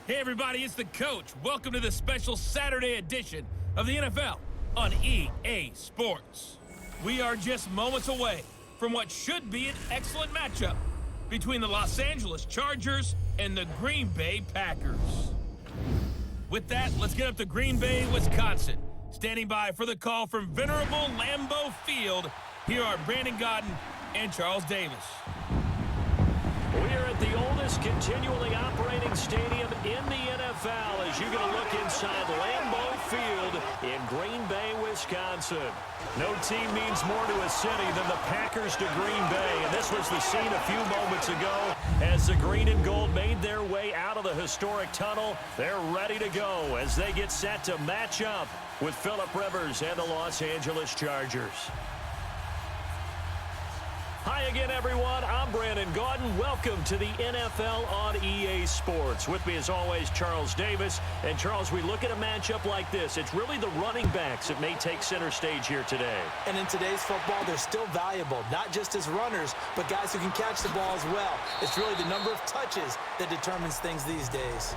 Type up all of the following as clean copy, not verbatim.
Hey everybody, it's the coach. Welcome to the special Saturday edition of the NFL on EA Sports. We are just moments away from what should be an excellent matchup between the Los Angeles Chargers and the Green Bay Packers. With that, let's get up to Green Bay, Wisconsin. Standing by for the call from venerable Lambeau Field, here are Brandon Gaudin and Charles Davis. We're at the oldest continually operating stadium in the NFL as you get a look inside Lambeau Field in Green Bay, Wisconsin. No team means more to a city than the Packers to Green Bay, and this was the scene a few moments ago as the green and gold made their way out of the historic tunnel. They're ready to go as they get set to match up with Phillip Rivers and the Los Angeles Chargers. Hi again, everyone. I'm Brandon Gaudin. Welcome to the NFL on EA Sports. With me, as always, Charles Davis. And, Charles, we look at a matchup like this. It's really the running backs that may take center stage here today. And in today's football, they're still valuable, not just as runners, but guys who can catch the ball as well. It's really the number of touches that determines things these days.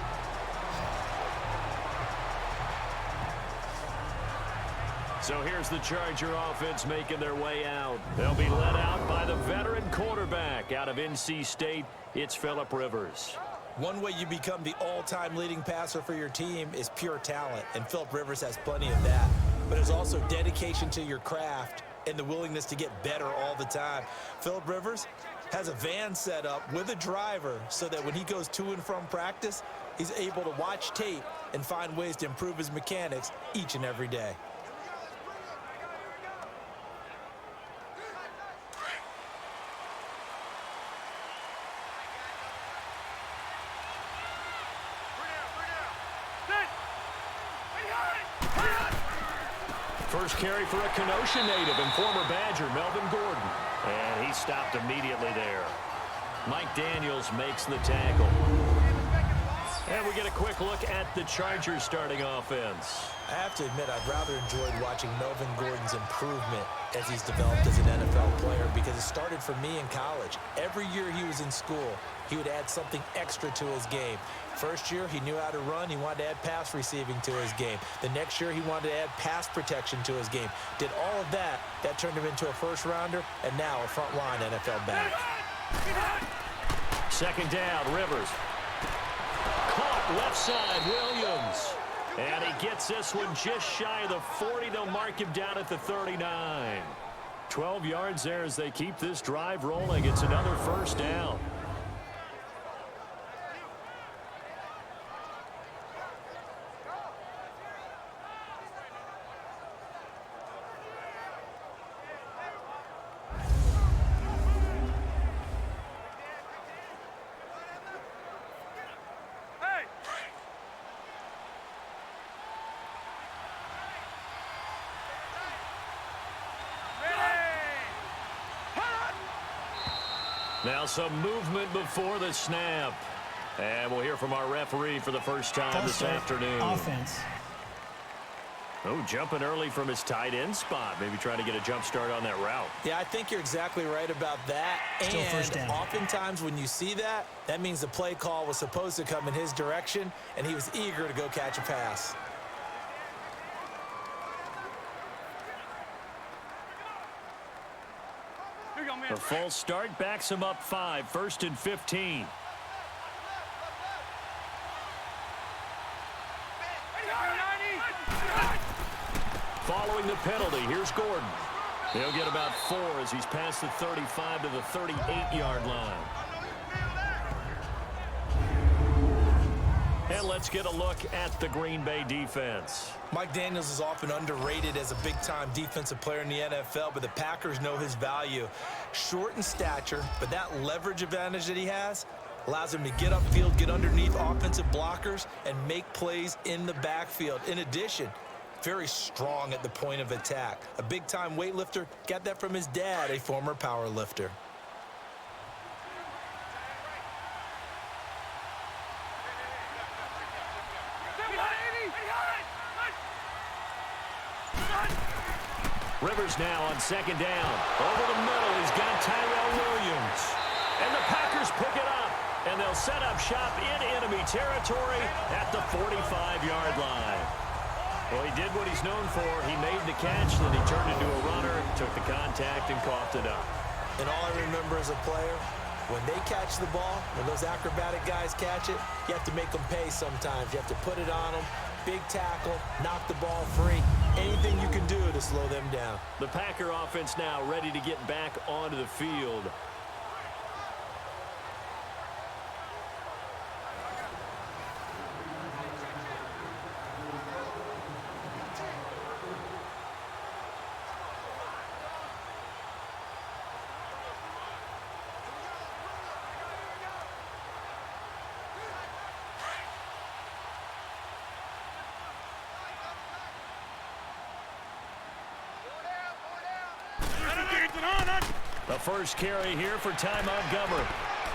So here's the Charger offense making their way out. They'll be led out by the veteran quarterback out of NC State. It's Phillip Rivers. One way you become the all-time leading passer for your team is pure talent, and Phillip Rivers has plenty of that. But there's also dedication to your craft and the willingness to get better all the time. Phillip Rivers has a van set up with a driver so that when he goes to and from practice, he's able to watch tape and find ways to improve his mechanics each and every day. First carry for a Kenosha native and former Badger, Melvin Gordon. And he stopped immediately there. Mike Daniels makes the tackle. And we get a quick look at the Chargers starting offense. I have to admit, I've rather enjoyed watching Melvin Gordon's improvement as he's developed as an NFL player because it started for me in college. Every year he was in school, he would add something extra to his game. First year, he knew how to run. He wanted to add pass receiving to his game. The next year, he wanted to add pass protection to his game. Did all of that. That turned him into a first-rounder, and now a front-line NFL back. Second down, Rivers. Caught left side, Williams. And he gets this one just shy of the 40. They'll mark him down at the 39. 12 yards there as they keep this drive rolling. It's another first down. Now some movement before the snap. And we'll hear from our referee for the first time this afternoon. Offense. Oh, jumping early from his tight end spot. Maybe trying to get a jump start on that route. Yeah, I think you're exactly right about that. Still first and down. Oftentimes when you see that, that means the play call was supposed to come in his direction, and he was eager to go catch a pass. A false start backs him up 5, 1st and 15. Following the penalty, here's Gordon. He'll get about 4 as he's past the 35 to the 38-yard line. And let's get a look at the Green Bay defense. Mike Daniels is often underrated as a big-time defensive player in the NFL, but the Packers know his value. Short in stature, but that leverage advantage that he has allows him to get upfield, get underneath offensive blockers, and make plays in the backfield. In addition, very strong at the point of attack. A big-time weightlifter, got that from his dad, a former power lifter. Rivers now on second down. Over the middle, he's got Tyrell Williams. And the Packers pick it up, and they'll set up shop in enemy territory at the 45-yard line. Well, he did what he's known for. He made the catch, then he turned into a runner, took the contact, and coughed it up. And all I remember as a player, when they catch the ball, when those acrobatic guys catch it, you have to make them pay sometimes. You have to put it on them, big tackle, knock the ball free. Anything you can do to slow them down. The Packer offense now ready to get back onto the field. The first carry here for Ty Montgomery.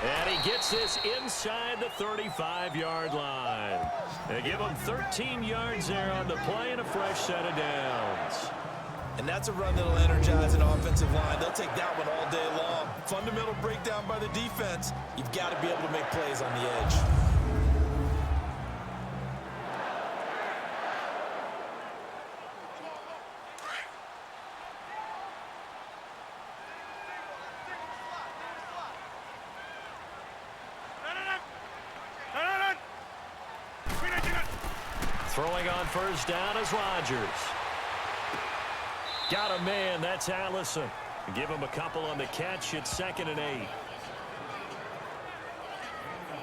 And he gets this inside the 35-yard line. They give him 13 yards there on the play and a fresh set of downs. And that's a run that'll energize an offensive line. They'll take that one all day long. Fundamental breakdown by the defense. You've got to be able to make plays on the edge. Throwing on first down is Rodgers. Got a man, that's Allison. Give him a couple on the catch. It's 2nd and 8.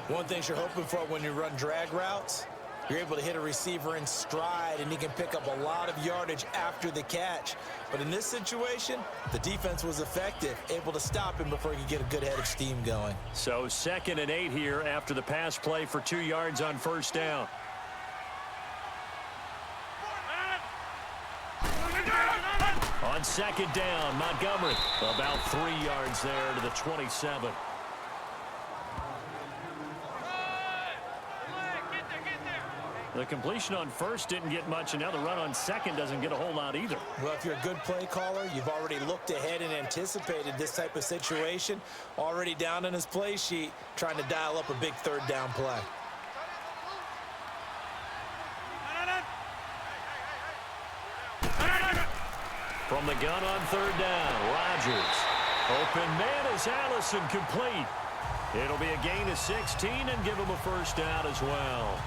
One thing you're hoping for when you run drag routes, you're able to hit a receiver in stride, and he can pick up a lot of yardage after the catch. But in this situation, the defense was effective, able to stop him before he could get a good head of steam going. So 2nd and 8 here after the pass play for 2 yards on first down. On 2nd down, Montgomery about 3 yards there to the 27. The completion on first didn't get much, and now the run on second doesn't get a whole lot either. Well, if you're a good play caller, you've already looked ahead and anticipated this type of situation. Already down in his play sheet, trying to dial up a big third down play. From the gun on third down, Rodgers. Open man is Allison, complete. It'll be a gain of 16 and give him a first down as well.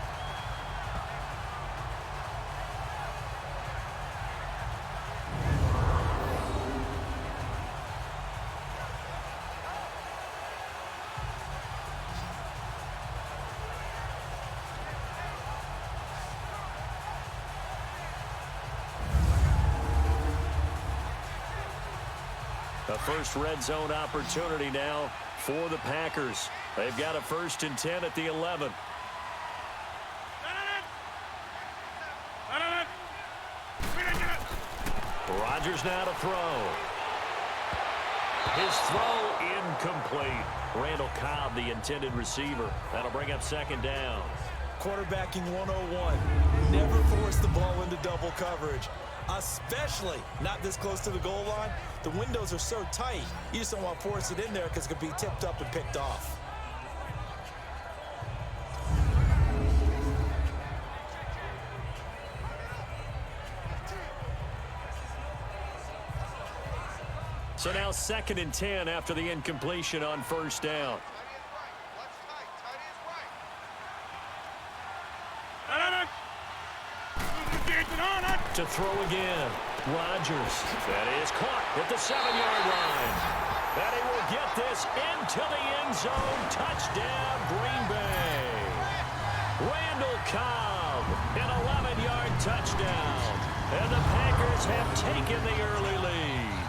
The first red zone opportunity now for the Packers. They've got a 1st and 10 at the 11. Rodgers now to throw. His throw incomplete. Randall Cobb, the intended receiver. That'll bring up 2nd down. Quarterbacking 101. Never force the ball into double coverage, especially not this close to the goal line. The windows are so tight, you just don't want to force it in there because it could be tipped up and picked off. So now 2nd and 10 after the incompletion on first down. To throw again. Rodgers. That is caught at the 7-yard line. And he will get this into the end zone. Touchdown, Green Bay. Randall Cobb, an 11-yard touchdown. And the Packers have taken the early lead.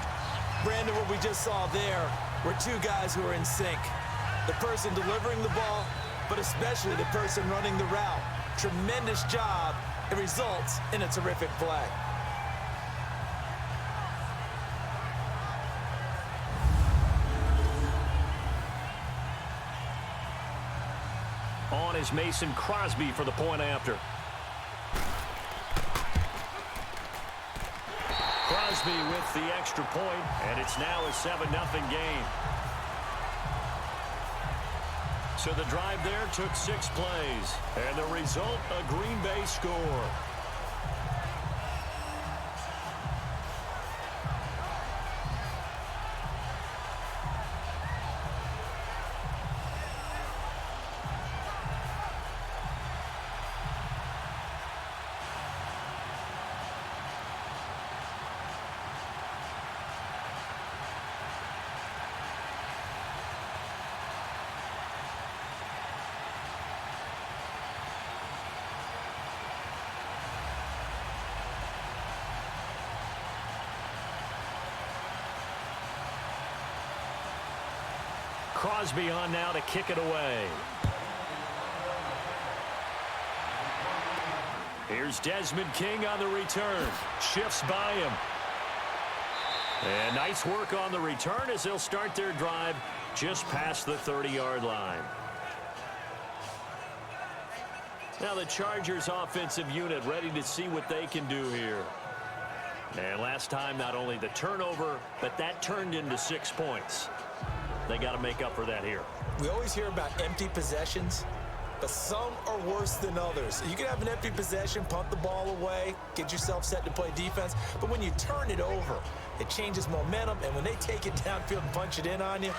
Brandon, what we just saw there were two guys who are in sync. The person delivering the ball, but especially the person running the route. Tremendous job. It results in a terrific play. On is Mason Crosby for the point after. Crosby with the extra point, and it's now a 7-0 game. So the drive there took 6 plays. And the result, a Green Bay score. Crosby on now to kick it away. Here's Desmond King on the return. Shifts by him. And nice work on the return as they'll start their drive just past the 30-yard line. Now the Chargers offensive unit ready to see what they can do here. And last time, not only the turnover, but that turned into 6 points. They got to make up for that here. We always hear about empty possessions, but some are worse than others. You can have an empty possession, punt the ball away, get yourself set to play defense, but when you turn it over, it changes momentum, and when they take it downfield and punch it in on you,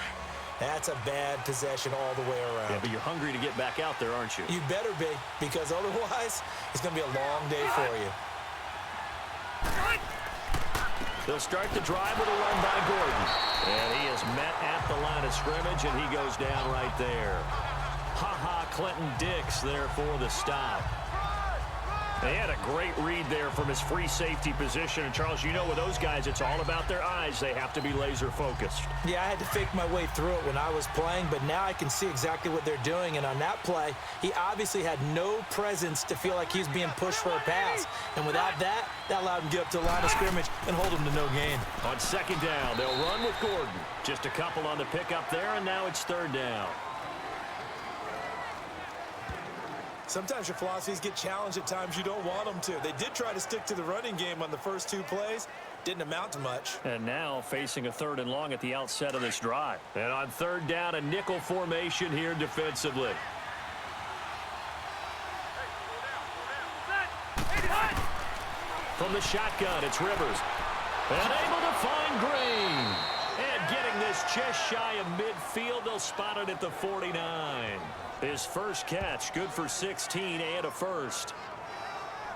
that's a bad possession all the way around. Yeah, but you're hungry to get back out there, aren't you? You better be, because otherwise, it's going to be a long day for you. They'll start the drive with a run by Gordon. And he is met at the line of scrimmage, and he goes down right there. Ha-ha, Clinton Dix there for the stop. They had a great read there from his free safety position. And, Charles, you know with those guys, it's all about their eyes. They have to be laser-focused. Yeah, I had to fake my way through it when I was playing, but now I can see exactly what they're doing. And on that play, he obviously had no presence to feel like he was being pushed for a pass. And without that, that allowed him to get up to the line of scrimmage and hold him to no gain. On second down, they'll run with Gordon. Just a couple on the pickup there, and now it's third down. Sometimes your philosophies get challenged at times you don't want them to. They did try to stick to the running game on the first 2 plays. Didn't amount to much. And now facing a 3rd and long at the outset of this drive. And on third down, a nickel formation here defensively. From the shotgun, it's Rivers. And able to find Green. And getting this just shy of midfield, they'll spot it at the 49. His first catch, good for 16 and a first.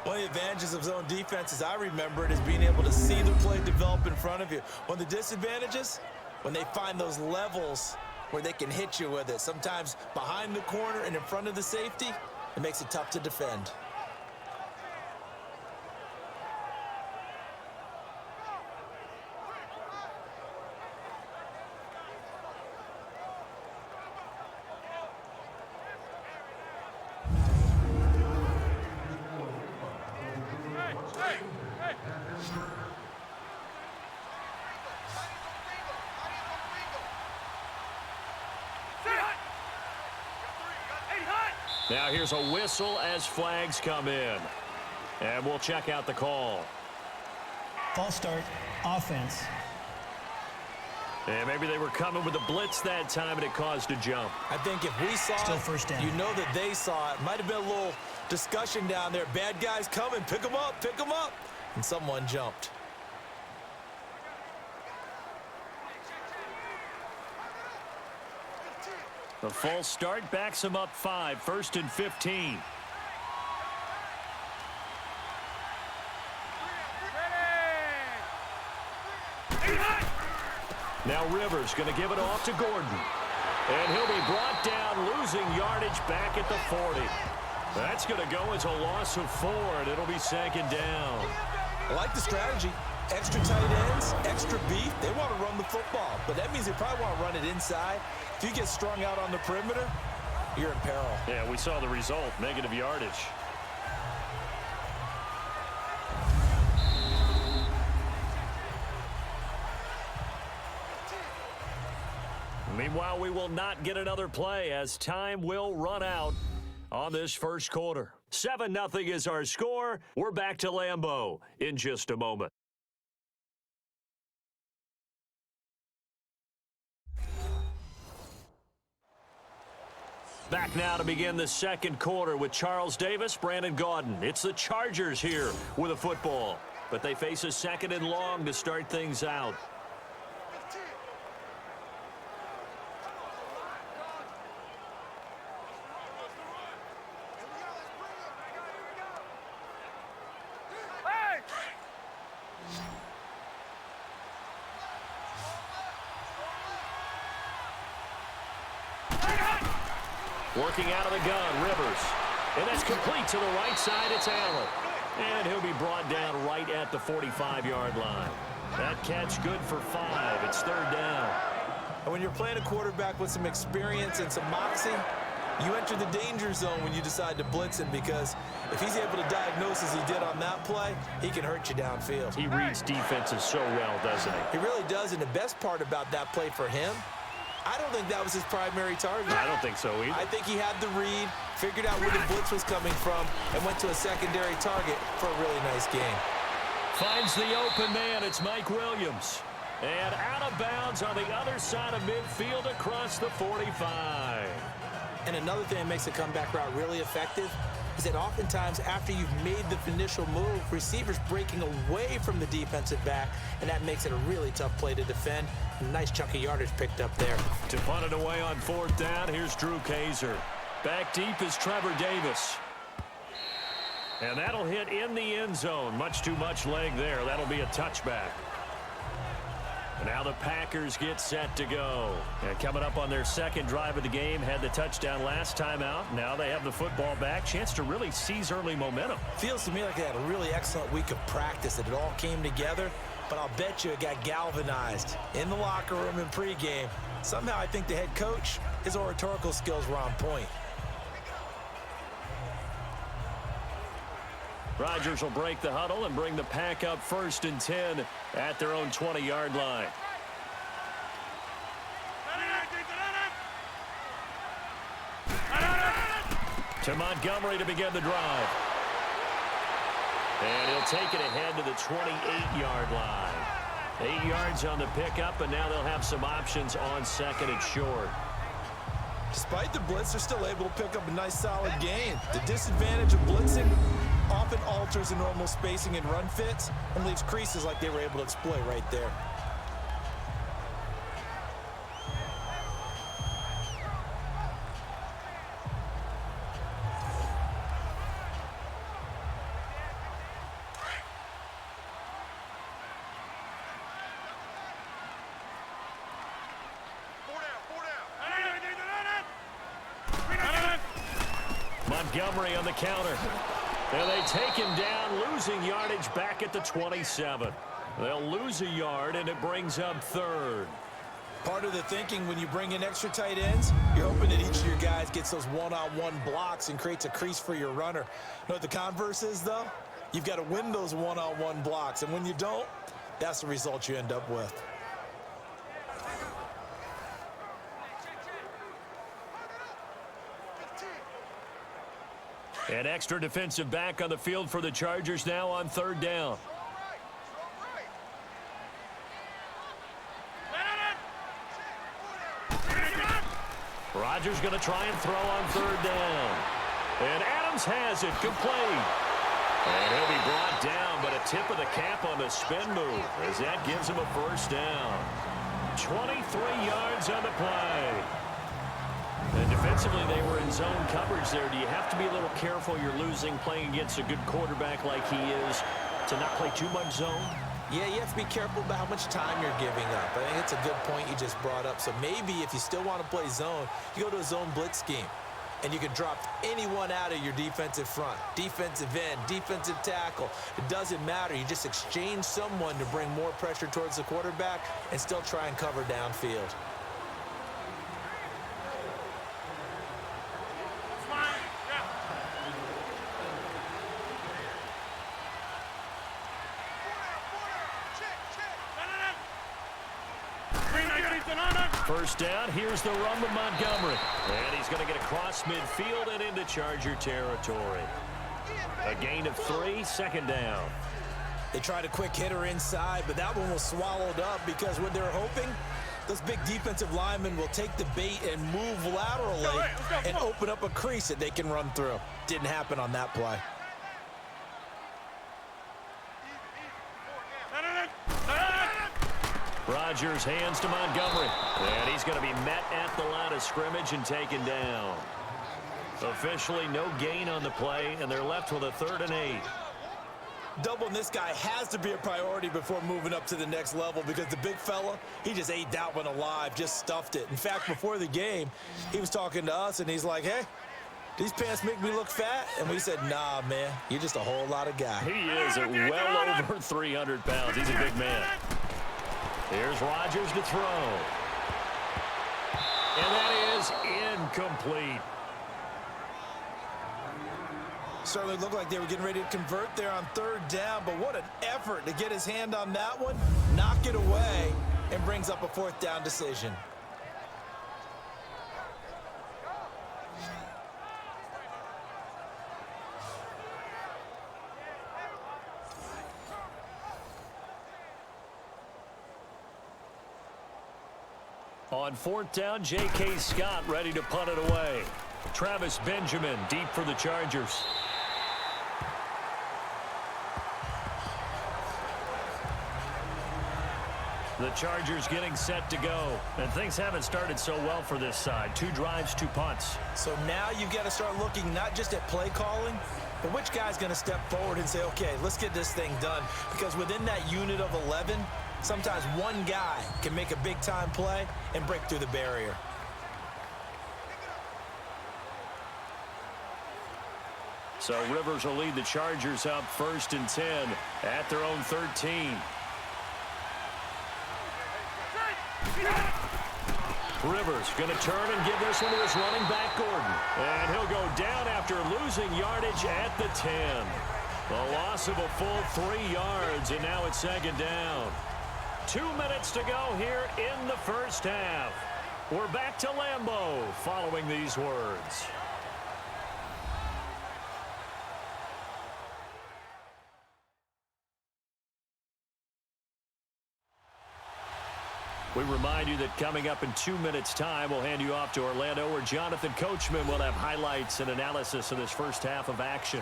One of the advantages of zone defense, as I remember it, is being able to see the play develop in front of you. One of the disadvantages, when they find those levels where they can hit you with it. Sometimes behind the corner and in front of the safety, it makes it tough to defend. Now here's a whistle as flags come in. And we'll check out the call. False start, offense. And maybe they were coming with a blitz that time and it caused a jump. I think if we saw Still it, first down. you know that they saw it. Might have been a little discussion down there. Bad guys coming, pick them up, pick them up. And someone jumped. The false start backs him up 5, 1st and 15. Now Rivers going to give it off to Gordon. And he'll be brought down, losing yardage back at the 40. That's going to go as a loss of 4, and it'll be second down. I like the strategy. Extra tight ends, extra beef. They want to run the football, but that means they probably want to run it inside. If you get strung out on the perimeter, you're in peril. Yeah, we saw the result, negative yardage. Meanwhile, we will not get another play as time will run out on this first quarter. 7-0 is our score. We're back to Lambeau in just a moment. Back now to begin the second quarter with Charles Davis, Brandon Gaudin. It's the Chargers here with a football, but they face a second and long to start things out. Working out of the gun, Rivers. And that's complete to the right side. It's Allen. And he'll be brought down right at the 45-yard line. That catch good for 5. It's third down. And when you're playing a quarterback with some experience and some moxie, you enter the danger zone when you decide to blitz him, because if he's able to diagnose as he did on that play, he can hurt you downfield. He reads defenses so well, doesn't he? He really does, and the best part about that play for him, I don't think that was his primary target. I don't think so either. I think he had the read, figured out where the blitz was coming from, and went to a secondary target for a really nice game. Finds the open man. It's Mike Williams. And out of bounds on the other side of midfield across the 45. And another thing that makes a comeback route really effective is that oftentimes after you've made the initial move, receivers breaking away from the defensive back, and that makes it a really tough play to defend. A nice chunk of yardage picked up there. To punt it away on fourth down, here's Drew Kaiser. Back deep is Trevor Davis. And that'll hit in the end zone. Much too much leg there. That'll be a touchback. And now the Packers get set to go. And coming up on their second drive of the game, had the touchdown last time out. Now they have the football back. Chance to really seize early momentum. Feels to me like they had a really excellent week of practice, that it all came together. But I'll bet you it got galvanized in the locker room in pregame. Somehow I think the head coach, his oratorical skills were on point. Rodgers will break the huddle and bring the Pack up 1st and 10 at their own 20-yard line. To Montgomery to begin the drive. And he'll take it ahead to the 28-yard line. 8 yards on the pickup, and now they'll have some options on second and short. Despite the blitz, they're still able to pick up a nice solid gain. The disadvantage of blitzing often alters the normal spacing and run fits and leaves creases like they were able to exploit right there. Montgomery on the counter. And they take him down, losing yardage back at the 27. They'll lose a yard, and it brings up third. Part of the thinking when you bring in extra tight ends, you're hoping that each of your guys gets those one-on-one blocks and creates a crease for your runner. You know what the converse is, though? You've got to win those one-on-one blocks, and when you don't, that's the result you end up with. An extra defensive back on the field for the Chargers now on third down. Rodgers going to try and throw on third down. And Adams has it complete. And he'll be brought down, but a tip of the cap on the spin move as that gives him a first down. 23 yards on the play. And defensively, they were in zone coverage there. Do you have to be a little careful? You're losing, playing against a good quarterback like he is, to not play too much zone? Yeah, you have to be careful about how much time you're giving up. I think it's a good point you just brought up. So maybe if you still want to play zone, you go to a zone blitz scheme, and you can drop anyone out of your defensive front, defensive end, defensive tackle. It doesn't matter. You just exchange someone to bring more pressure towards the quarterback and still try and cover downfield. First down, here's the run with Montgomery. And he's going to get across midfield and into Charger territory. A gain of 3, second down. They tried a quick hitter inside, but that one was swallowed up because what they were hoping Those big defensive linemen will take the bait and move laterally and open up a crease that they can run through. Didn't happen on that play. Rodgers hands to Montgomery. And he's going to be met at the line of scrimmage and taken down. Officially no gain on the play, and they're left with a 3rd and 8. Doubling this guy has to be a priority before moving up to the next level, because the big fella, he just ate that one alive, just stuffed it. In fact, before the game, he was talking to us, and he's like, hey, these pants make me look fat? And we said, nah, man, you're just a whole lot of guy. He is at well over 300 pounds. He's a big man. Here's Rodgers to throw. And that is incomplete. Certainly looked like they were getting ready to convert there on 3rd down, but what an effort to get his hand on that one, knock it away, and brings up a 4th down decision. On 4th down, J.K. Scott ready to punt it away. Travis Benjamin deep for the Chargers. The Chargers getting set to go. And things haven't started so well for this side. 2 drives, 2 punts. So now you've got to start looking not just at play calling, but which guy's going to step forward and say, okay, let's get this thing done. Because within that unit of 11, sometimes one guy can make a big-time play and break through the barrier. So Rivers will lead the Chargers up 1st and 10 at their own 13. Rivers going to turn and give this one to his running back, Gordon. And he'll go down after losing yardage at the 10. A loss of a full 3 yards, and now it's 2nd down. 2 minutes to go here in the first half. We're back to Lambeau following these words. We remind you that coming up in 2 minutes' time, we'll hand you off to Orlando, where Jonathan Coachman will have highlights and analysis of this first half of action.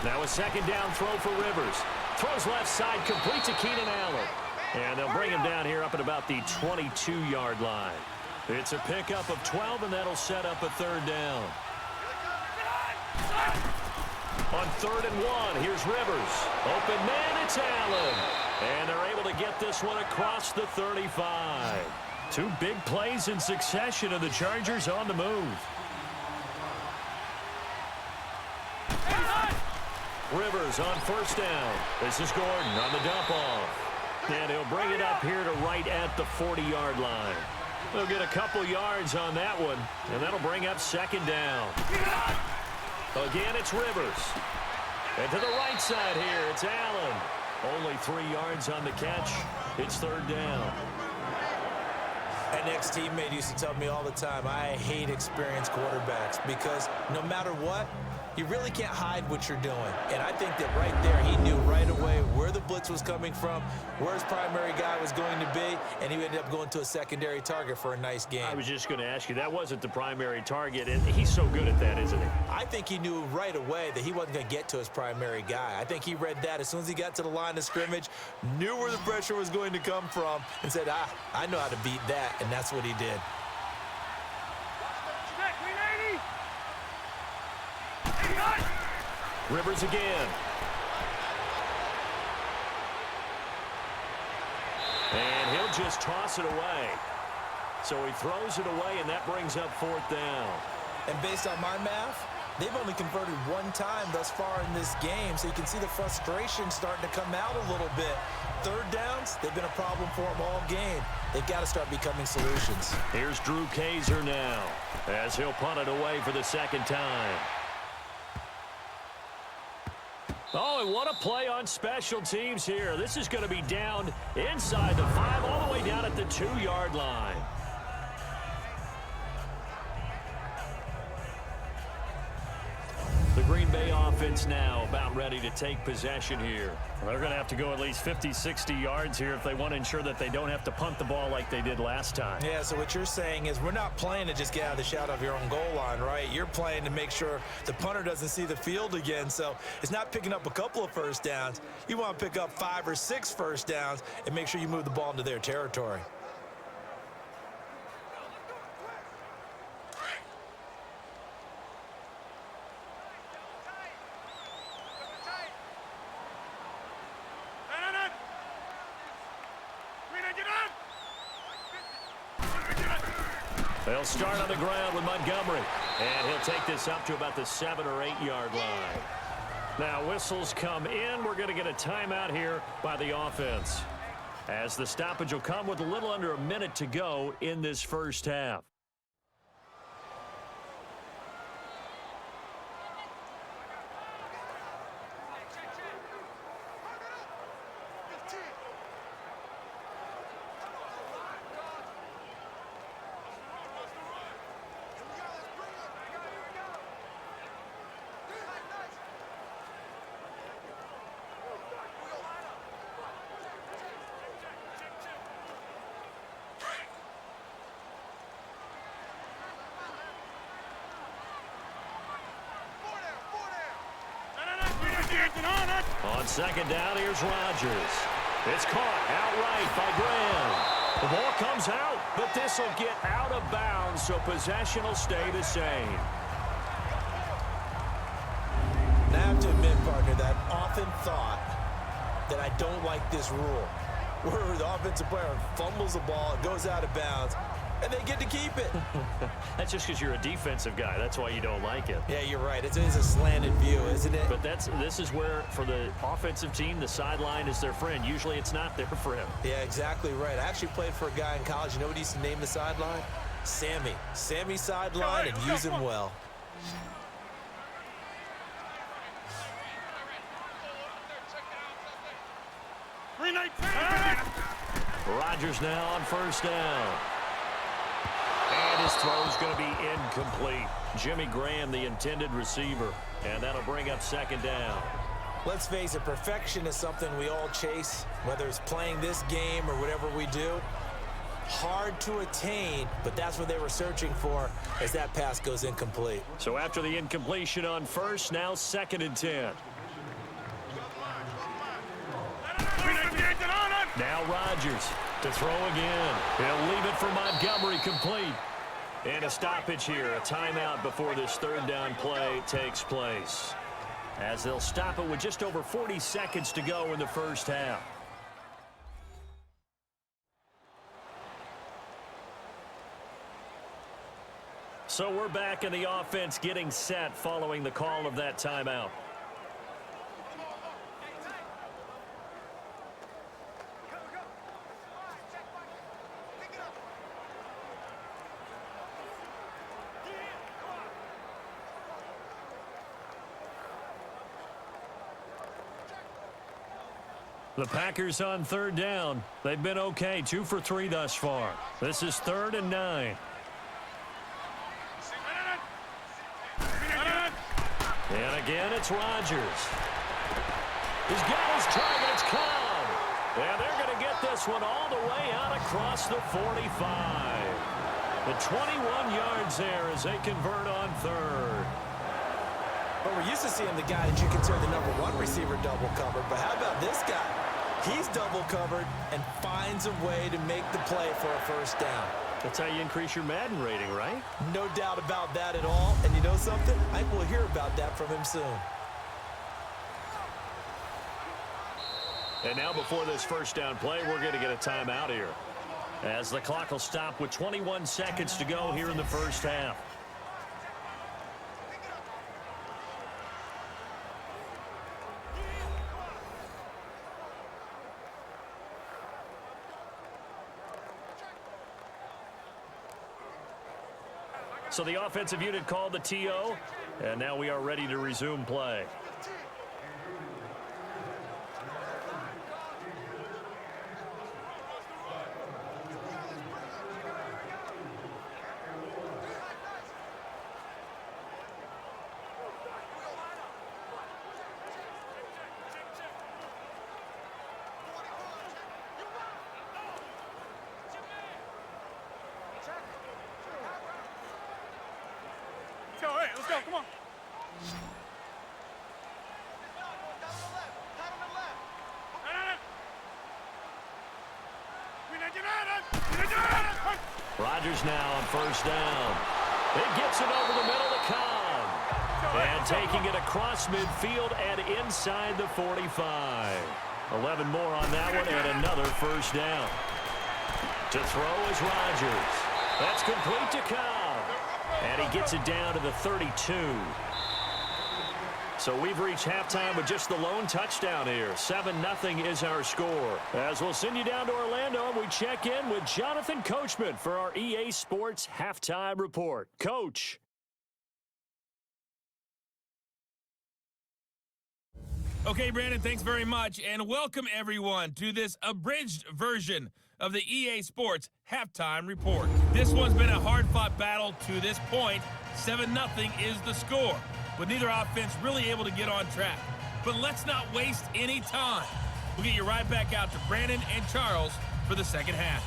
Now a 2nd down throw for Rivers. Throws left side, complete to Keenan Allen. And they'll bring him down here up at about the 22-yard line. It's a pickup of 12, and that'll set up a 3rd down. On 3rd and 1, here's Rivers. Open man, it's Allen. And they're able to get this one across the 35. 2 big plays in succession, and the Chargers on the move. Rivers on 1st down. This is Gordon on the dump off. And he'll bring it up here to right at the 40-yard line. They'll get a couple yards on that one, and that'll bring up 2nd down. Again, it's Rivers. And to the right side here, it's Allen. Only 3 yards on the catch. It's 3rd down. An ex-teammate used to tell me all the time, I hate experienced quarterbacks, because no matter what, you really can't hide what you're doing. And I think that right there, he knew right away where the blitz was coming from, where his primary guy was going to be, and he ended up going to a secondary target for a nice game. I was just going to ask you, that wasn't the primary target, and he's so good at that, isn't he? I think he knew right away that he wasn't going to get to his primary guy. I think he read that as soon as he got to the line of scrimmage, knew where the pressure was going to come from, and said, I know how to beat that, and that's what he did. Rivers again. And he'll just toss it away. So he throws it away, and that brings up 4th down. And based on my math, they've only converted 1 time thus far in this game, so you can see the frustration starting to come out a little bit. 3rd downs, they've been a problem for them all game. They've got to start becoming solutions. Here's Drew Kaiser now, as he'll punt it away for the 2nd time. Oh, and what a play on special teams here. This is going to be down inside the 5, all the way down at the 2-yard line. The Green Bay offense now about ready to take possession here. They're going to have to go at least 50, 60 yards here if they want to ensure that they don't have to punt the ball like they did last time. Yeah, so what you're saying is we're not playing to just get out of the shadow of your own goal line, right? You're playing to make sure the punter doesn't see the field again. So it's not picking up a couple of first downs. You want to pick up 5 or 6 first downs and make sure you move the ball into their territory. They'll start on the ground with Montgomery. And he'll take this up to about the 7 or 8-yard line. Now, whistles come in. We're going to get a timeout here by the offense, as the stoppage will come with a little under a minute to go in this first half. On second down, here's Rodgers. It's caught outright by Graham. The ball comes out, but this will get out of bounds, so possession will stay the same. Now I have to admit, partner, that I've often thought that I don't like this rule, where the offensive player fumbles the ball, it goes out of bounds, and they get to keep it. That's just because you're a defensive guy. That's why you don't like it. Yeah, you're right. It is a slanted view, isn't it? But this is where, for the offensive team, the sideline is their friend. Usually it's not there for him. Yeah, exactly right. I actually played for a guy in college. You know what he used to name the sideline? Sammy. Sammy sideline, and use him well. Rodgers now on first down. And his throw's going to be incomplete. Jimmy Graham, the intended receiver. And that'll bring up second down. Let's face it, perfection is something we all chase, whether it's playing this game or whatever we do. Hard to attain, but that's what they were searching for as that pass goes incomplete. So after the incompletion on first, now 2nd and 10. Now Rodgers to throw again. He'll leave it for Montgomery, complete. And a stoppage here, a timeout before this 3rd down play takes place, as they'll stop it with just over 40 seconds to go in the first half. So we're back in the offense getting set following the call of that timeout. The Packers on 3rd down. They've been okay, 2 for 3 thus far. This is 3rd and 9. And again, it's Rodgers. He's got his target. It's caught. And they're going to get this one all the way out across the 45. The 21 yards there as they convert on 3rd. But we're used to seeing the guy that you consider the #1 receiver double covered. But how about this guy? He's double covered and finds a way to make the play for a first down. That's how you increase your Madden rating, right? No doubt about that at all. And you know something? I think we'll hear about that from him soon. And now before this first down play, we're going to get a timeout here, as the clock will stop with 21 seconds to go here in the first half. So the offensive unit called the TO, and now we are ready to resume play. Rodgers now on first down. It gets it over the middle to Cobb. And taking it across midfield and inside the 45. 11 more on that one and another first down. To throw is Rodgers. That's complete to Cobb. And he gets it down to the 32. So we've reached halftime with just the lone touchdown here. 7-0 is our score. As we'll send you down to Orlando, we check in with Jonathan Coachman for our EA Sports Halftime Report. Coach. Okay, Brandon, thanks very much, and welcome everyone to this abridged version of the EA Sports Halftime Report. This one's been a hard-fought battle to this point. 7-0 is the score, with neither offense really able to get on track. But let's not waste any time. We'll get you right back out to Brandon and Charles for the second half.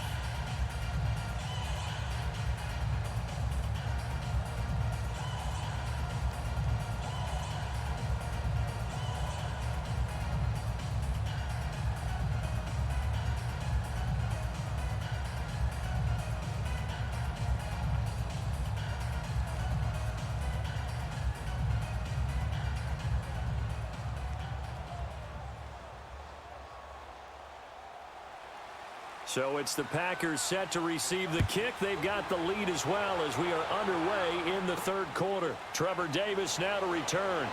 So it's the Packers set to receive the kick. They've got the lead as well as we are underway in the third quarter. Trevor Davis now to return.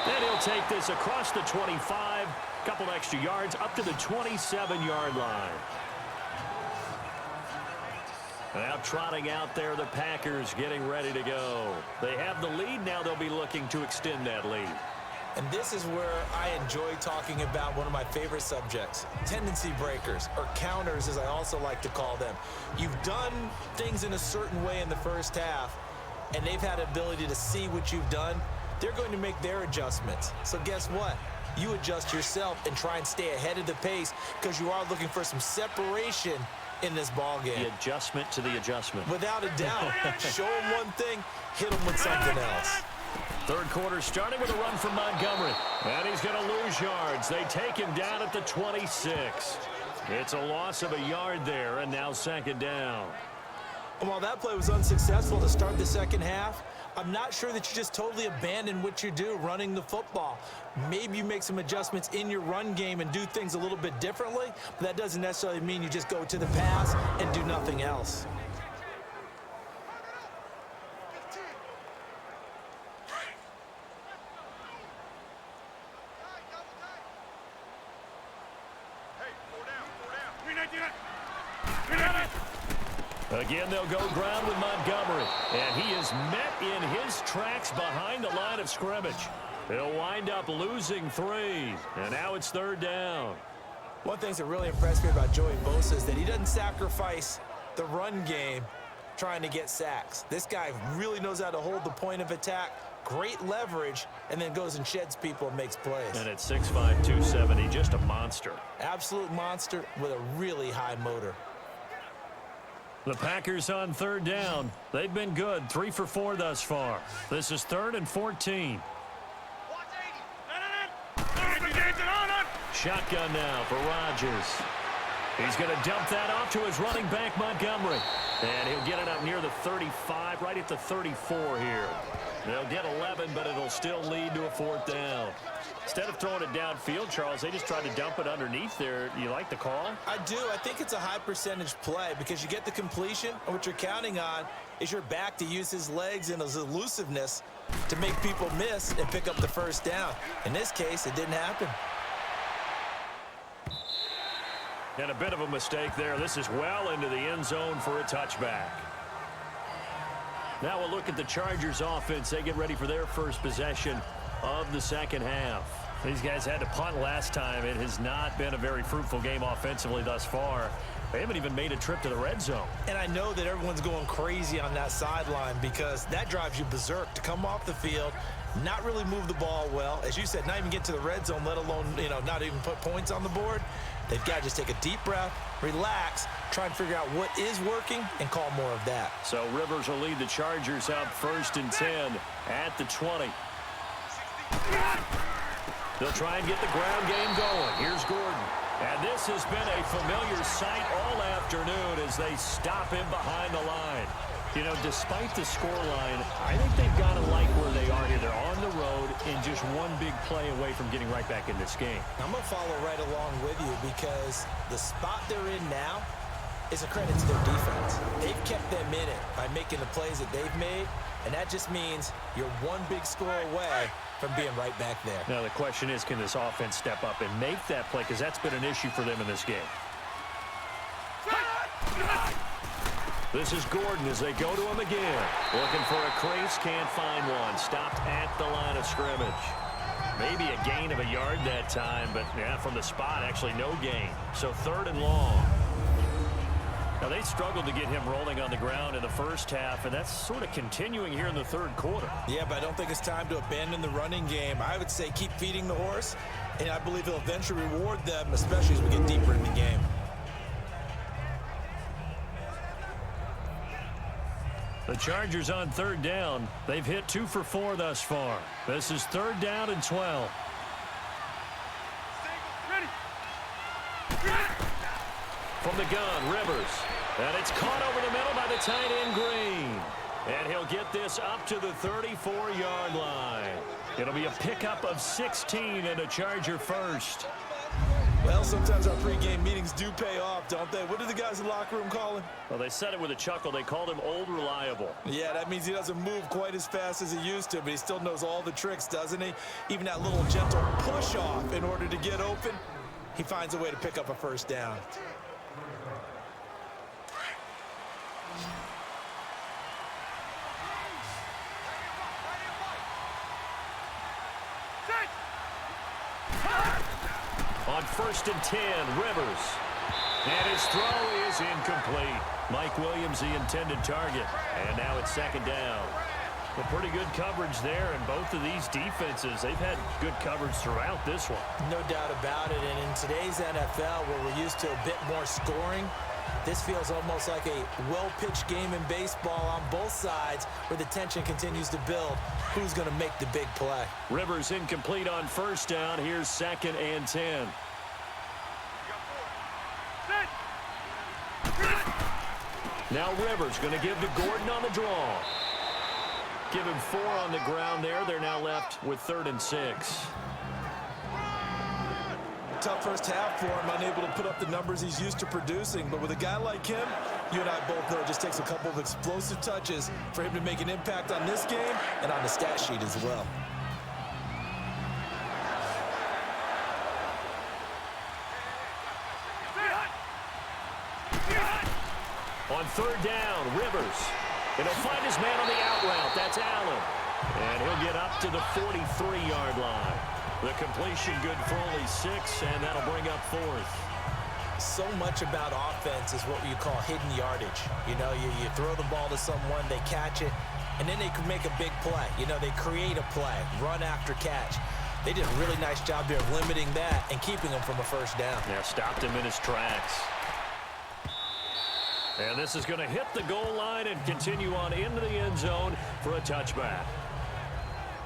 Then he'll take this across the 25, couple extra yards up to the 27-yard line. Now trotting out there, the Packers getting ready to go. They have the lead. Now they'll be looking to extend that lead. And this is where I enjoy talking about one of my favorite subjects, tendency breakers, or counters as I also like to call them. You've done things in a certain way in the first half, and they've had the ability to see what you've done. They're going to make their adjustments. So guess what? You adjust yourself and try and stay ahead of the pace because you are looking for some separation in this ball game. The adjustment to the adjustment. Without a doubt. Show them one thing, hit them with something else. Third quarter starting with a run from Montgomery. And he's going to lose yards. They take him down at the 26. It's a loss of a yard there, and now second down. While that play was unsuccessful to start the second half, I'm not sure that you just totally abandon what you do running the football. Maybe you make some adjustments in your run game and do things a little bit differently, but that doesn't necessarily mean you just go to the pass and do nothing else. Again, they'll go ground with Montgomery. And he is met in his tracks behind the line of scrimmage. He'll wind up losing 3. And now it's third down. One thing that really impressed me about Joey Bosa is that he doesn't sacrifice the run game trying to get sacks. This guy really knows how to hold the point of attack, great leverage, and then goes and sheds people and makes plays. And at 6'5", 270, just a monster. Absolute monster with a really high motor. The Packers on third down. They've been good, 3 for 4 thus far. This is 3rd and 14. Shotgun now for Rodgers. He's going to dump that off to his running back, Montgomery. And he'll get it up near the 35, right at the 34 here. They'll get 11, but it'll still lead to a 4th down. Instead of throwing it downfield, Charles, they just tried to dump it underneath there. You like the call? I do. I think it's a high percentage play because you get the completion, and what you're counting on is your back to use his legs and his elusiveness to make people miss and pick up the first down. In this case, it didn't happen. And a bit of a mistake there. This is well into the end zone for a touchback. Now we'll look at the Chargers offense. They get ready for their first possession of the second half. These guys had to punt last time. It has not been a very fruitful game offensively thus far. They haven't even made a trip to the red zone. And I know that everyone's going crazy on that sideline because that drives you berserk to come off the field, not really move the ball well. As you said, not even get to the red zone, let alone, not even put points on the board. They've got to just take a deep breath, relax, try and figure out what is working, and call more of that. So Rivers will lead the Chargers out 1st and 10 at the 20. They'll try and get the ground game going. Here's Gordon. And this has been a familiar sight all afternoon as they stop him behind the line. You know, despite the scoreline, I think they've got to like where they are here. They're on the road and just one big play away from getting right back in this game. I'm going to follow right along with you because the spot they're in now is a credit to their defense. They've kept them in it by making the plays that they've made, and that just means you're one big score away from being right back there. Now, the question is, can this offense step up and make that play? Because that's been an issue for them in this game. This is Gordon as they go to him again. Looking for a crease, can't find one. Stopped at the line of scrimmage. Maybe a gain of a yard that time, but yeah, from the spot, actually no gain. So 3rd and long. Now, they struggled to get him rolling on the ground in the first half, and that's sort of continuing here in the 3rd quarter. Yeah, but I don't think it's time to abandon the running game. I would say keep feeding the horse, and I believe he'll eventually reward them, especially as we get deeper in the game. The Chargers on 3rd down. They've hit 2 for 4 thus far. This is 3rd down and 12. From the gun, Rivers. And it's caught over the middle by the tight end, Green. And he'll get this up to the 34-yard line. It'll be a pickup of 16 and a Charger first. Well, sometimes our pregame meetings do pay off, don't they? What do the guys in the locker room call him? Well, they said it with a chuckle. They called him Old Reliable. Yeah, that means he doesn't move quite as fast as he used to, but he still knows all the tricks, doesn't he? Even that little gentle push-off in order to get open, he finds a way to pick up a first down. On 1st and 10, Rivers. And his throw is incomplete. Mike Williams, the intended target. And now it's 2nd down. Well, pretty good coverage there, and both of these defenses, they've had good coverage throughout this one. No doubt about it, and in today's NFL, where we're used to a bit more scoring, this feels almost like a well-pitched game in baseball on both sides where the tension continues to build. Who's going to make the big play? Rivers incomplete on 1st down. Here's 2nd and 10. Now Rivers going to give to Gordon on the draw. Give him 4 on the ground there. They're now left with 3rd and 6. Tough first half for him, unable to put up the numbers he's used to producing. But with a guy like him, you and I both know it just takes a couple of explosive touches for him to make an impact on this game and on the stat sheet as well. On 3rd down, Rivers. And he'll find his man on the out route. That's Allen. And he'll get up to the 43-yard line. The completion good for only 6, and that'll bring up 4th. So much about offense is what you call hidden yardage. You know, you throw the ball to someone, they catch it, and then they can make a big play. You know, they create a play, run after catch. They did a really nice job there of limiting that and keeping him from a first down. Yeah, stopped him in his tracks. And this is going to hit the goal line and continue on into the end zone for a touchback.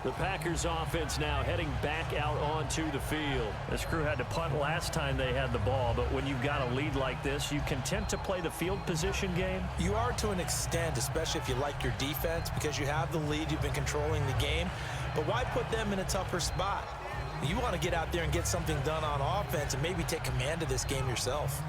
The Packers offense now heading back out onto the field. This crew had to punt last time they had the ball, but when you've got a lead like this, you content to play the field position game? You are to an extent, especially if you like your defense, because you have the lead, you've been controlling the game. But why put them in a tougher spot? You want to get out there and get something done on offense and maybe take command of this game yourself.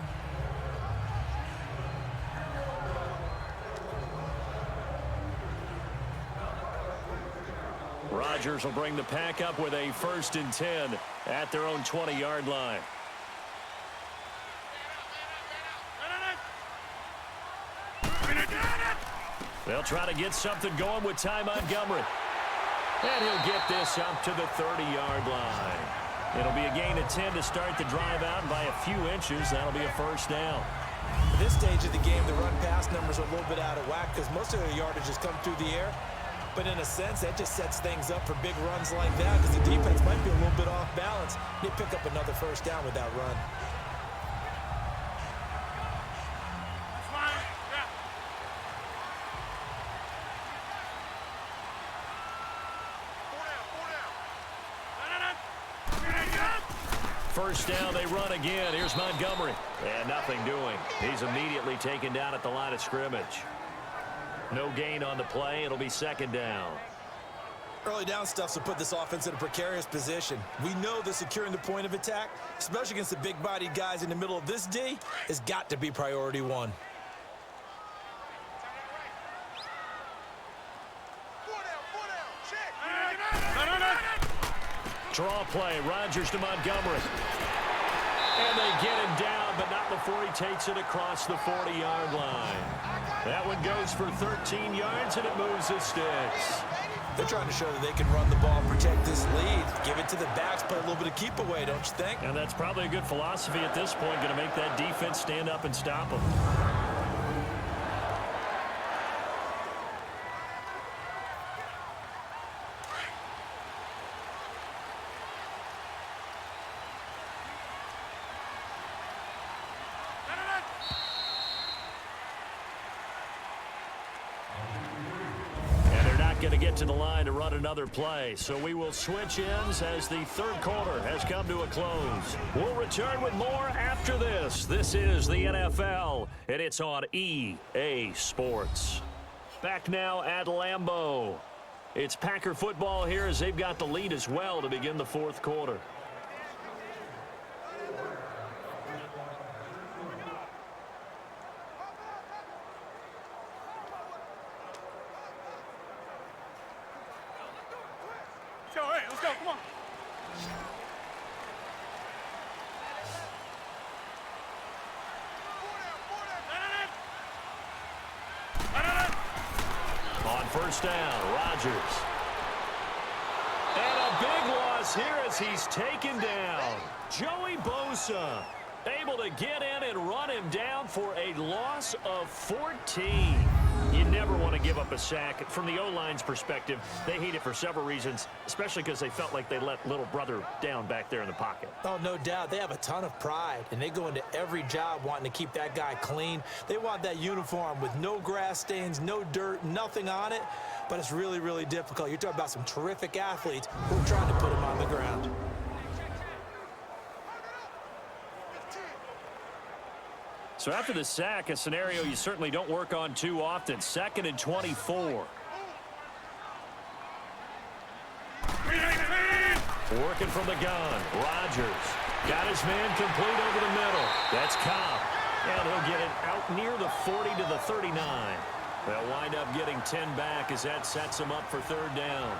Rodgers will bring the pack up with a 1st and 10 at their own 20-yard line. They'll try to get something going with Ty Montgomery. And he'll get this up to the 30-yard line. It'll be a gain of 10 to start the drive out, and by a few inches, that'll be a first down. At this stage of the game, the run-pass numbers are a little bit out of whack because most of their yardage has come through the air. But in a sense, that just sets things up for big runs like that because the defense might be a little bit off balance. They pick up another first down with that run. first down, they run again. Here's Montgomery. And nothing doing. He's immediately taken down at the line of scrimmage. No gain on the play. It'll be second down. Early down stuff will put this offense in a precarious position. We know that securing the point of attack, especially against the big-bodied guys in the middle of this D, has got to be priority one. Draw play. Rodgers to Montgomery. And they get him down, but not before he takes it across the 40-yard line. That one goes for 13 yards, and it moves the sticks. They're trying to show that they can run the ball and protect this lead. Give it to the backs, play a little bit of keep away, don't you think? And that's probably a good philosophy at this point, going to make that defense stand up and stop them. Going to get to the line to run another play, so we will switch ends as the third quarter has come to a close. We'll return with more after this. This is the NFL, and it's on EA Sports. Back now at Lambeau. It's Packer football here as they've got the lead as well to begin the fourth quarter. Let's go, come on. On first down, Rodgers. And a big loss here as he's taken down. Joey Bosa able to get in and run him down for a loss of 14. You never want to give up a sack. From the O-line's perspective, they hate it for several reasons, especially because they felt like they let little brother down back there in the pocket. Oh, no doubt. They have a ton of pride, and they go into every job wanting to keep that guy clean. They want that uniform with no grass stains, no dirt, nothing on it, but it's really, really difficult. You're talking about some terrific athletes who are trying to put him on the ground. So after the sack, a scenario you certainly don't work on too often. 2nd and 24. Working from the gun. Rodgers got his man complete over the middle. That's Cobb. And he'll get it out near the 40 to the 39. They'll wind up getting 10 back as that sets them up for third down.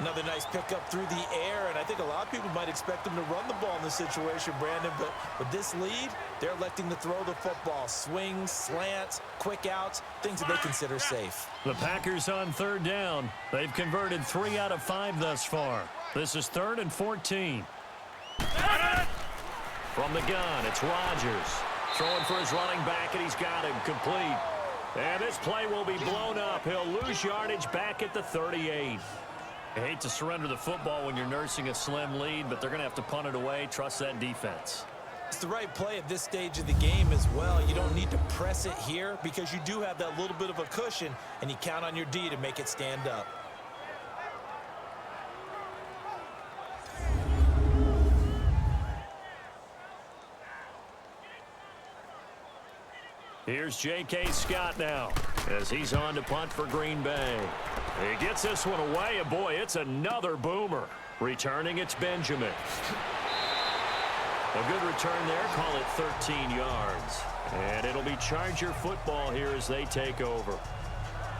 Another nice pickup through the air, and I think a lot of people might expect them to run the ball in this situation, Brandon, but with this lead, they're electing to throw the football. Swings, slants, quick outs, things that they consider safe. The Packers on third down. They've converted 3 out of 5 thus far. This is 3rd and 14. From the gun, it's Rodgers. Throwing for his running back, and he's got him complete. And this play will be blown up. He'll lose yardage back at the 38. I hate to surrender the football when you're nursing a slim lead, but they're going to have to punt it away. Trust that defense. It's the right play at this stage of the game as well. You don't need to press it here because you do have that little bit of a cushion, and you count on your D to make it stand up. Here's J.K. Scott now as he's on to punt for Green Bay. He gets this one away, and boy, it's another boomer. Returning, it's Benjamin. A good return there, call it 13 yards. And it'll be Charger football here as they take over.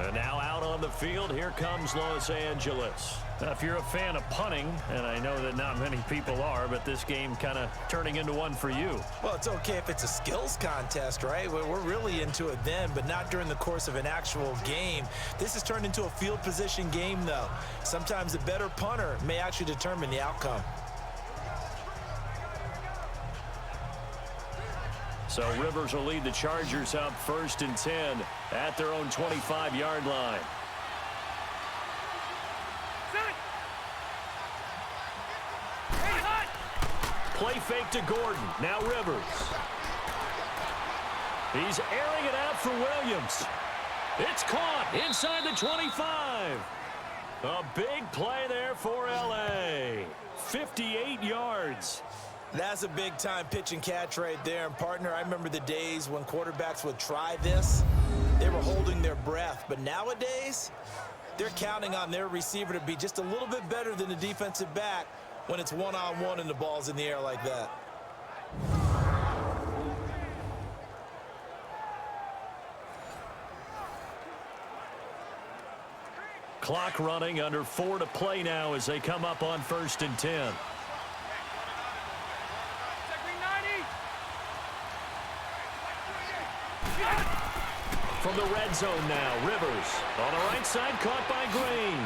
And now out on the field, here comes Los Angeles. Now, if you're a fan of punting, and I know that not many people are, but this game kind of turning into one for you. Well, it's okay if it's a skills contest, right? We're really into it then, but not during the course of an actual game. This has turned into a field position game, though. Sometimes the better punter may actually determine the outcome. So Rivers will lead the Chargers up 1st and 10 at their own 25-yard line. Play fake to Gordon. Now Rivers. He's airing it out for Williams. It's caught inside the 25. A big play there for L.A. 58 yards. That's a big-time pitch and catch right there. And, partner, I remember the days when quarterbacks would try this. They were holding their breath. But nowadays, they're counting on their receiver to be just a little bit better than the defensive back when it's one-on-one and the ball's in the air like that. Clock running, under 4 to play now as they come up on 1st and 10. From the red zone now, Rivers on the right side, caught by Green.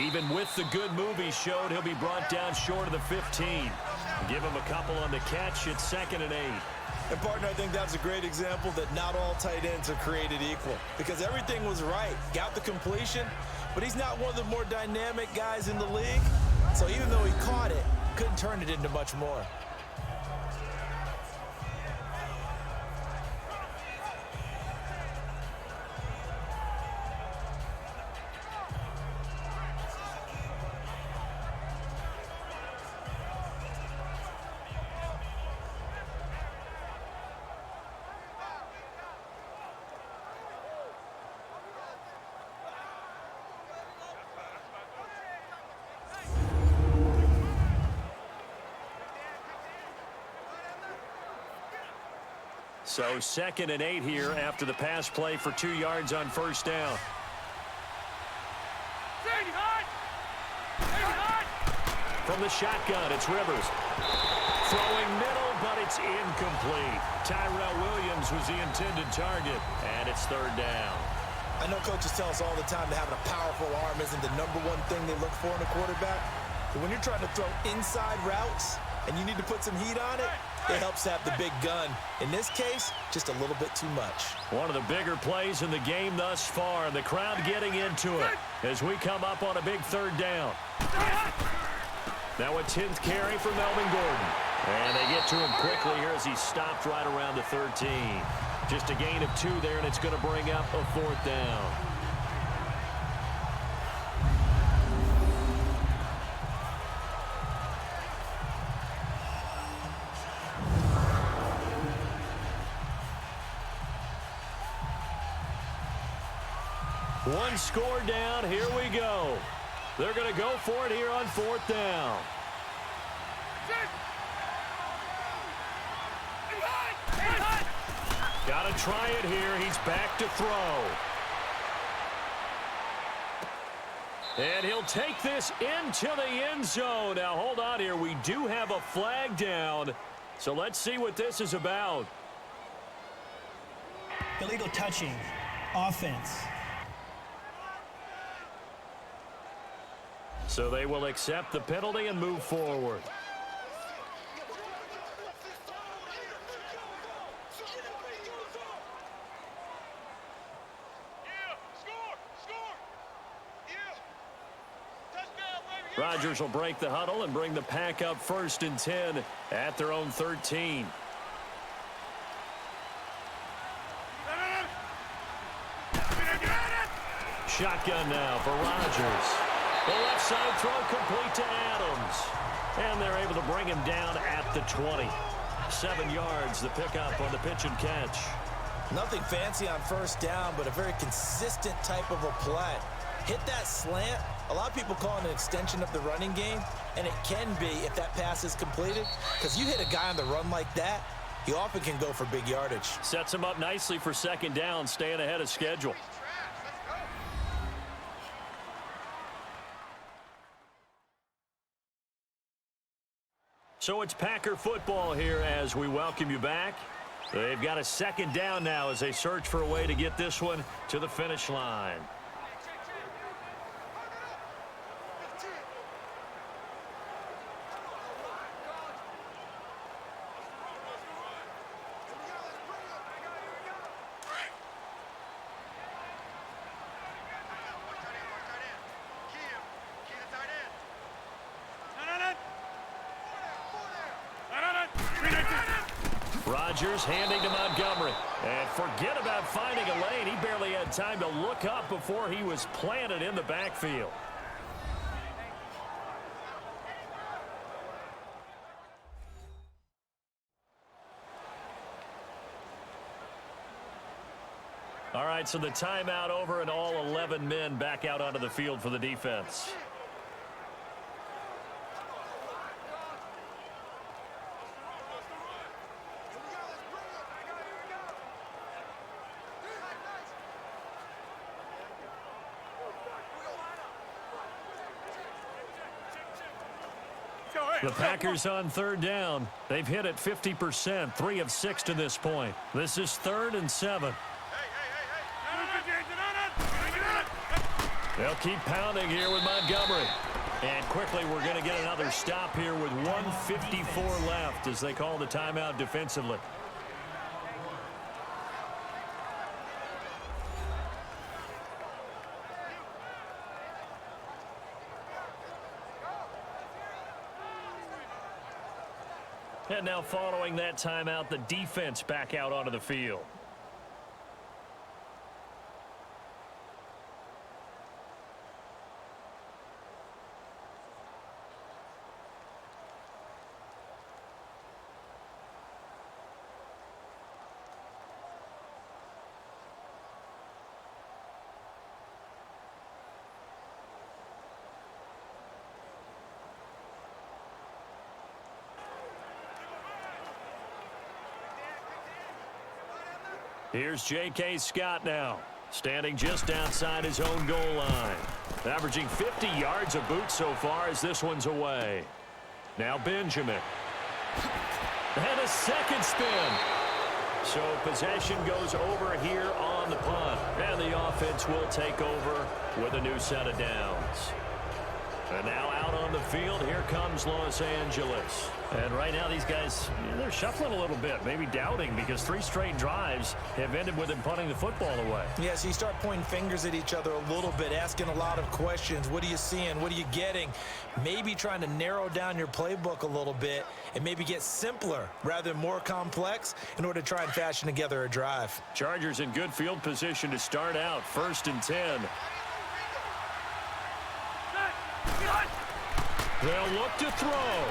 Even with the good move he showed, he'll be brought down short of the 15. Give him a couple on the catch. It's 2nd and 8. And, partner, I think that's a great example that not all tight ends are created equal, because everything was right. Got the completion, but he's not one of the more dynamic guys in the league. So even though he caught it, couldn't turn it into much more. So 2nd and 8 here after the pass play for 2 yards on 1st down. From the shotgun, it's Rivers. Throwing middle, but it's incomplete. Tyrell Williams was the intended target, and it's 3rd down. I know coaches tell us all the time that having a powerful arm isn't the #1 thing they look for in a quarterback. But when you're trying to throw inside routes and you need to put some heat on it, it helps have the big gun. In this case, just a little bit too much. One of the bigger plays in the game thus far. The crowd getting into it as we come up on a big 3rd down. Now a 10th carry for Melvin Gordon. And they get to him quickly here as he stopped right around the 13. Just a gain of 2 there, and it's going to bring up a 4th down. One score down. Here we go. They're going to go for it here on 4th down. Got to try it here. He's back to throw. And he'll take this into the end zone. Now, hold on here. We do have a flag down. So let's see what this is about. Illegal touching. Offense. So they will accept the penalty and move forward. Rodgers will break the huddle and bring the pack up 1st and 10 at their own 13. Shotgun now for Rodgers. The left side throw complete to Adams. And they're able to bring him down at the 20. 7 yards the pickup on the pitch and catch. Nothing fancy on 1st down, but a very consistent type of a play. Hit that slant. A lot of people call it an extension of the running game, and it can be if that pass is completed, because you hit a guy on the run like that, he often can go for big yardage. Sets him up nicely for 2nd down, staying ahead of schedule. So it's Packer football here as we welcome you back. They've got a 2nd down now as they search for a way to get this one to the finish line. Rodgers handing to Montgomery. And forget about finding a lane. He barely had time to look up before he was planted in the backfield. right, so the timeout over and all 11 men back out onto the field for the defense. The Packers on third down. They've hit it 50%, 3 of 6 to this point. This is 3rd and 7. They'll keep pounding here with Montgomery. And quickly we're going to get another stop here with 1:54 left as they call the timeout defensively. And now following that timeout, the defense back out onto the field. Here's J.K. Scott now, standing just outside his own goal line. Averaging 50 yards a boot so far as this one's away. Now Benjamin. And a second spin. So possession goes over here on the punt. And the offense will take over with a new set of downs. And now out on the field, here comes Los Angeles. And right now these guys, they're shuffling a little bit, maybe doubting, because 3 straight drives have ended with them punting the football away. Yeah, so you start pointing fingers at each other a little bit, asking a lot of questions. What are you seeing? What are you getting? Maybe trying to narrow down your playbook a little bit and maybe get simpler rather than more complex in order to try and fashion together a drive. Chargers in good field position to start out, 1st and 10. They'll look to throw.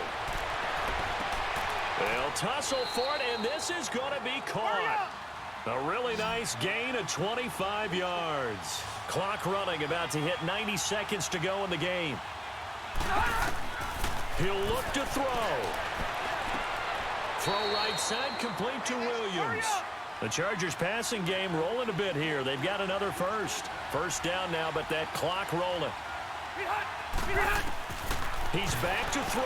They'll tussle for it, and this is going to be caught. A really nice gain of 25 yards. Clock running, about to hit 90 seconds to go in the game. He'll look to throw. Throw right side, complete to Williams. The Chargers passing game rolling a bit here. They've got another first. First down now, but that clock rolling. He's back to throw.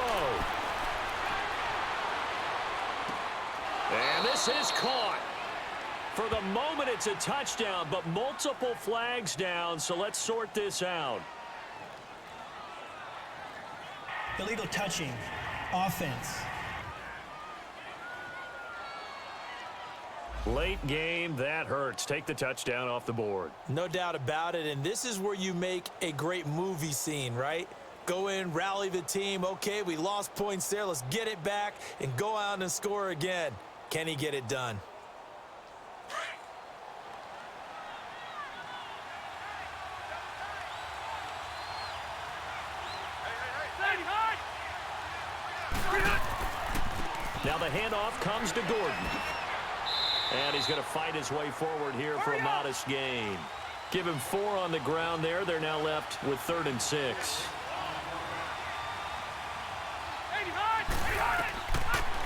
And this is caught. For the moment, it's a touchdown, but multiple flags down, so let's sort this out. Illegal touching. Offense. Late game, that hurts. Take the touchdown off the board. No doubt about it, and this is where you make a great movie scene, right? Go in, rally the team. Okay, we lost points there. Let's get it back and go out and score again. Can he get it done? Now the handoff comes to Gordon. And he's going to fight his way forward here for a modest gain. Give him 4 on the ground there. They're now left with 3rd and 6.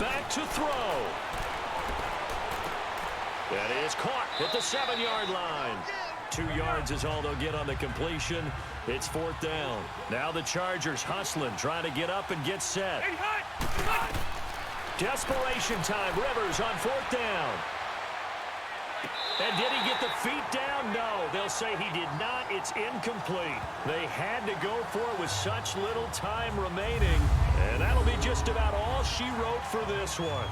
Back to throw. That is caught at the 7-yard line. 2 yards is all they'll get on the completion. It's 4th down. Now the Chargers hustling, trying to get up and get set. Desperation time. Rivers on 4th down. And did he get the feet down? No, they'll say he did not. It's incomplete. They had to go for it with such little time remaining. And that'll be just about all she wrote for this one.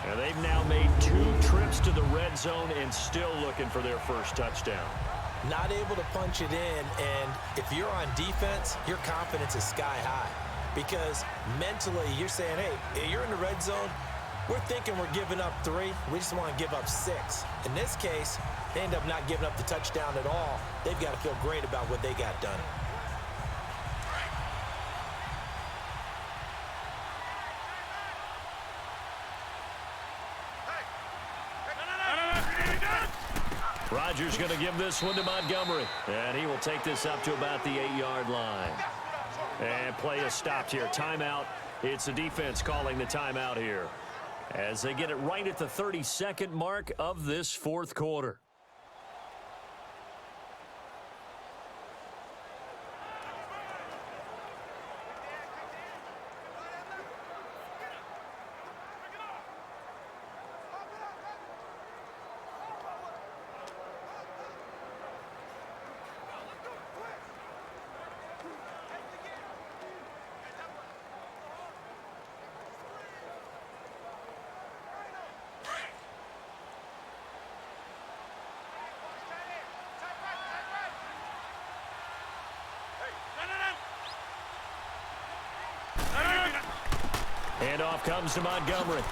And they've now made 2 trips to the red zone and still looking for their first touchdown. Not able to punch it in, and if you're on defense, your confidence is sky high. Because mentally, you're saying, hey, you're in the red zone. We're thinking we're giving up 3. We just want to give up 6. In this case, they end up not giving up the touchdown at all. They've got to feel great about what they got done. Rodgers going to give this one to Montgomery, and he will take this up to about the 8-yard line. And play is stopped here. Timeout. It's the defense calling the timeout here as they get it right at the 32nd mark of this fourth quarter. Handoff comes to Montgomery.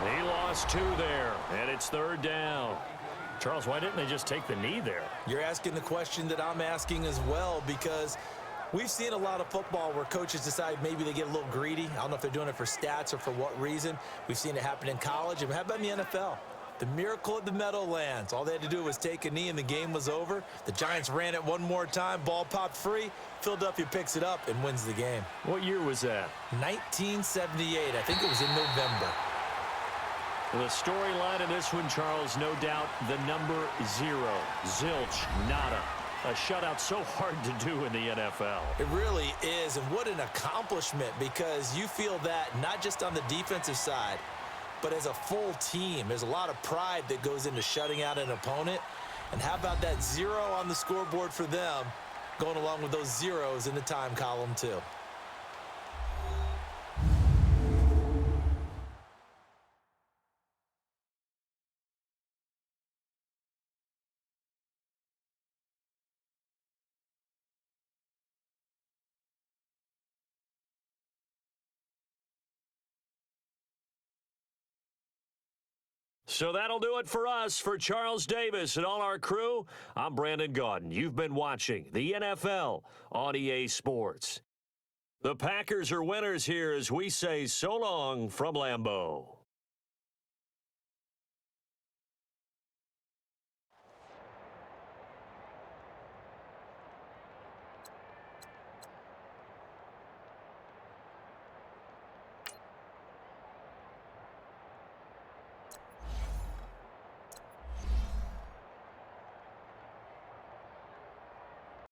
He lost 2 there, and it's 3rd down. Charles, why didn't they just take the knee there? You're asking the question that I'm asking as well, because we've seen a lot of football where coaches decide maybe they get a little greedy. I don't know if they're doing it for stats or for what reason. We've seen it happen in college. And how about in the NFL? The miracle of the Meadowlands. All they had to do was take a knee and the game was over. The Giants ran it one more time. Ball popped free. Philadelphia picks it up and wins the game. What year was that? 1978. I think it was in November. The storyline in this one, Charles, no doubt the number 0. Zilch, nada. A shutout so hard to do in the NFL. It really is, and what an accomplishment, because you feel that not just on the defensive side, but as a full team. There's a lot of pride that goes into shutting out an opponent. And how about that 0 on the scoreboard for them, going along with those zeros in the time column too. So that'll do it for us. For Charles Davis and all our crew, I'm Brandon Gaudin. You've been watching the NFL on EA Sports. The Packers are winners here as we say so long from Lambeau.